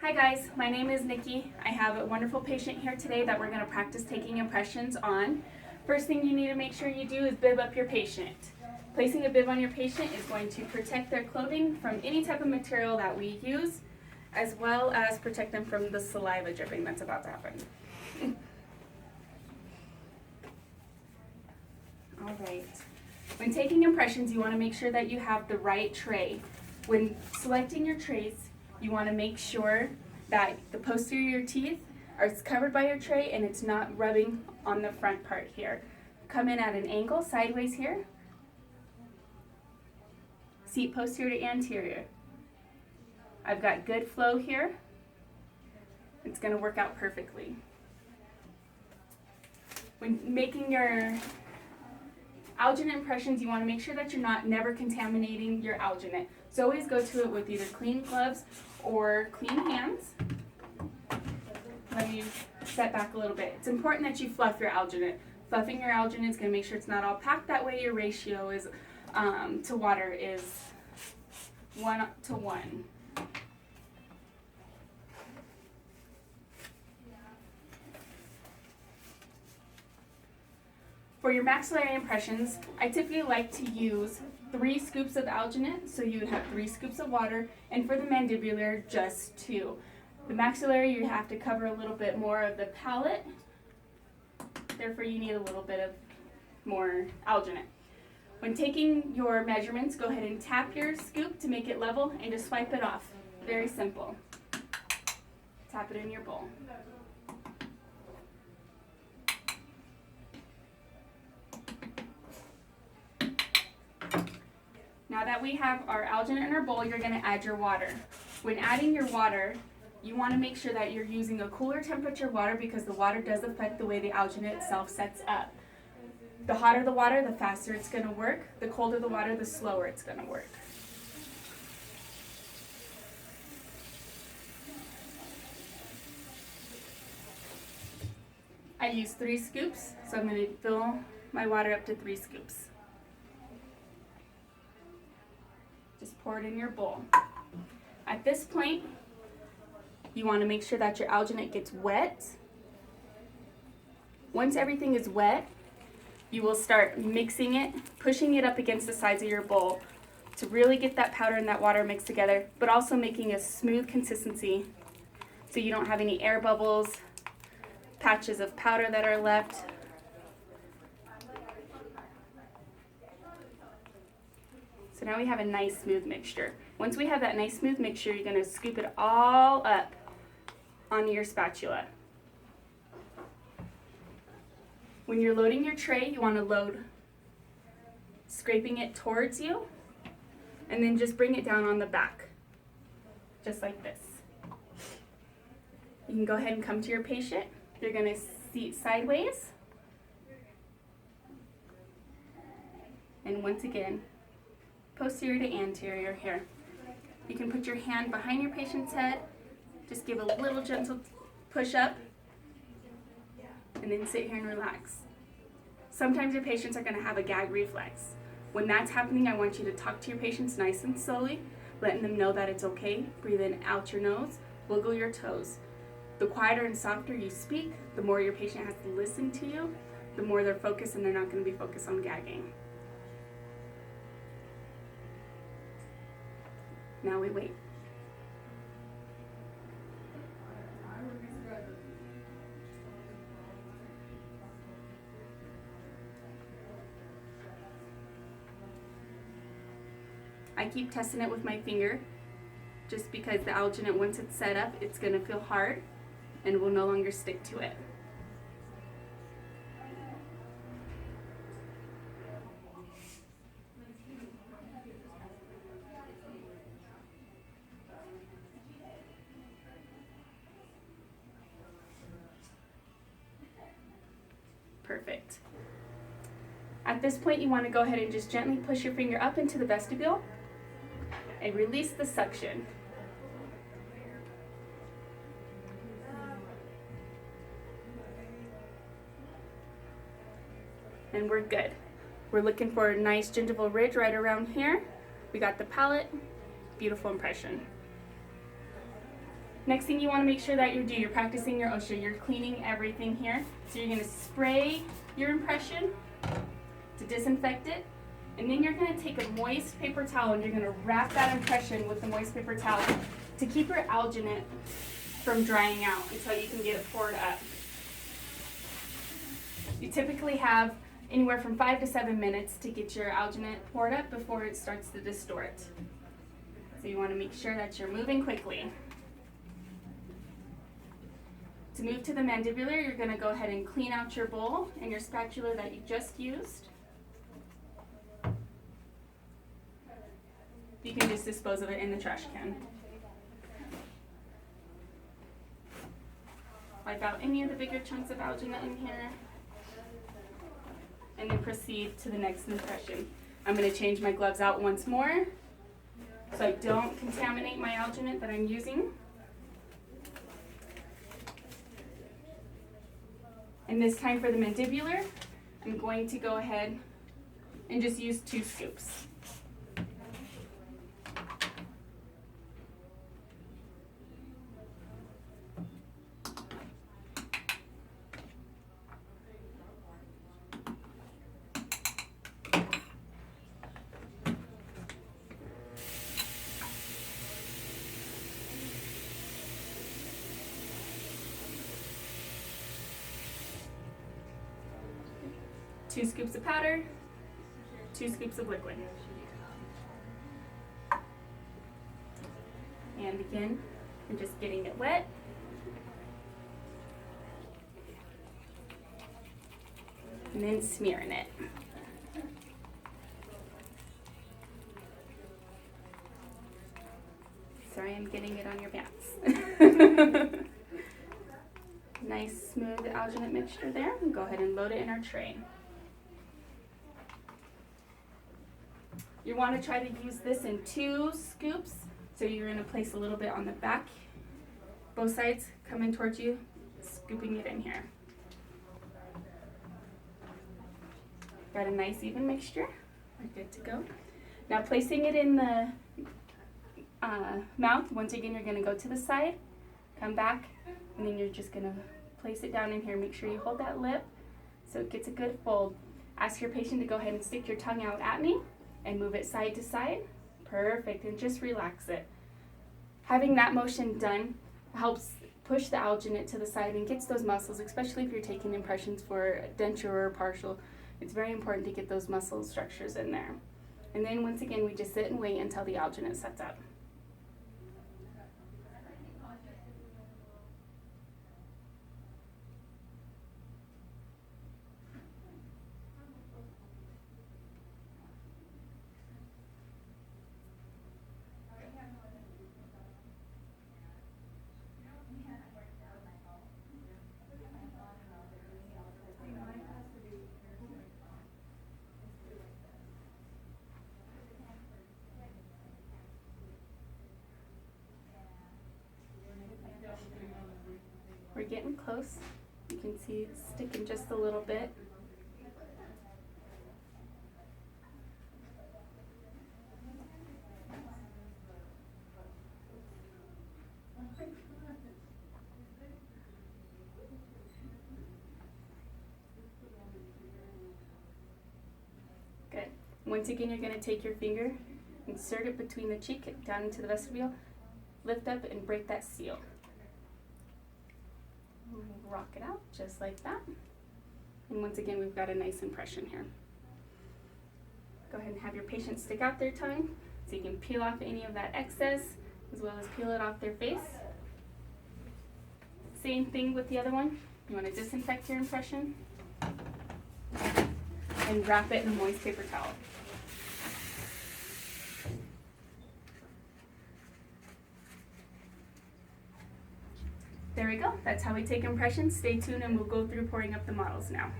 Hi guys, my name is Nikki. I have a wonderful patient here today that we're going to practice taking impressions on. First thing you need to make sure you do is bib up your patient. Placing a bib on your patient is going to protect their clothing from any type of material that we use, as well as protect them from the saliva dripping that's about to happen. All right. When taking impressions, you want to make sure that you have the right tray. When selecting your trays, you want to make sure that the posterior teeth are covered by your tray and it's not rubbing on the front part here. Come in at an angle sideways here. Seat posterior to anterior. I've got good flow here. It's going to work out perfectly. When making your alginate impressions, you want to make sure that you're never contaminating your alginate. So always go to it with either clean gloves or clean hands. Let me step back a little bit. It's important that you fluff your alginate. Fluffing your alginate is going to make sure it's not all packed. That way your ratio is to water is 1:1. For your maxillary impressions, I typically like to use 3 scoops of alginate, so you have 3 scoops of water, and for the mandibular, just 2. The maxillary, you have to cover a little bit more of the palate, therefore you need a little bit of more alginate. When taking your measurements, go ahead and tap your scoop to make it level and just swipe it off. Very simple. Tap it in your bowl. Now that we have our alginate in our bowl, you're going to add your water. When adding your water, you want to make sure that you're using a cooler temperature water because the water does affect the way the alginate itself sets up. The hotter the water, the faster it's going to work. The colder the water, the slower it's going to work. I use 3 scoops, so I'm going to fill my water up to 3 scoops. Just pour it in your bowl. At this point, you want to make sure that your alginate gets wet. Once everything is wet, you will start mixing it, pushing it up against the sides of your bowl to really get that powder and that water mixed together, but also making a smooth consistency so you don't have any air bubbles, patches of powder that are left. So now we have a nice smooth mixture. Once we have that nice smooth mixture, you're going to scoop it all up onto your spatula. When you're loading your tray, you want to load scraping it towards you and then just bring it down on the back, just like this. You can go ahead and come to your patient. You're going to seat sideways. And once again, posterior to anterior here. You can put your hand behind your patient's head, just give a little gentle push up, and then sit here and relax. Sometimes your patients are going to have a gag reflex. When that's happening, I want you to talk to your patients nice and slowly, letting them know that it's okay. Breathe in out your nose, wiggle your toes. The quieter and softer you speak, the more your patient has to listen to you, the more they're focused and they're not going to be focused on gagging. Now we wait. I keep testing it with my finger just because the alginate, once it's set up, it's going to feel hard and will no longer stick to it. Perfect. At this point, you want to go ahead and just gently push your finger up into the vestibule and release the suction. And we're good. We're looking for a nice gingival ridge right around here. We got the palate, beautiful impression. Next thing you want to make sure that you're practicing your OSHA. You're cleaning everything here. So you're going to spray your impression to disinfect it. And then you're going to take a moist paper towel and you're going to wrap that impression with the moist paper towel to keep your alginate from drying out until you can get it poured up. You typically have anywhere from 5 to 7 minutes to get your alginate poured up before it starts to distort. So you want to make sure that you're moving quickly. To move to the mandibular, you're going to go ahead and clean out your bowl and your spatula that you just used. You can just dispose of it in the trash can. Wipe out any of the bigger chunks of alginate in here. And then proceed to the next impression. I'm going to change my gloves out once more so I don't contaminate my alginate that I'm using. And this time for the mandibular, I'm going to go ahead and just use 2 scoops. Two scoops of powder, 2 scoops of liquid. And again, I'm just getting it wet. And then smearing it. Sorry, I'm getting it on your pants. Nice smooth alginate mixture there. And go ahead and load it in our tray. You want to try to use this in 2 scoops. So you're going to place a little bit on the back, both sides coming towards you, scooping it in here. Got a nice even mixture. We're good to go. Now placing it in the mouth, once again you're going to go to the side, come back, and then you're just going to place it down in here. Make sure you hold that lip so it gets a good fold. Ask your patient to go ahead and stick your tongue out at me and move it side to side. Perfect, and just relax it. Having that motion done helps push the alginate to the side and gets those muscles, especially if you're taking impressions for denture or partial. It's very important to get those muscle structures in there. And then once again, we just sit and wait until the alginate sets up. We're getting close. You can see it's sticking just a little bit. Good. Once again, you're going to take your finger, insert it between the cheek down into the vestibule, lift up and break that seal. Rock it out just like that. And once again, we've got a nice impression here. Go ahead and have your patient stick out their tongue so you can peel off any of that excess as well as peel it off their face. Same thing with the other one. You want to disinfect your impression and wrap it in a moist paper towel. There we go. That's how we take impressions. Stay tuned and we'll go through pouring up the models now.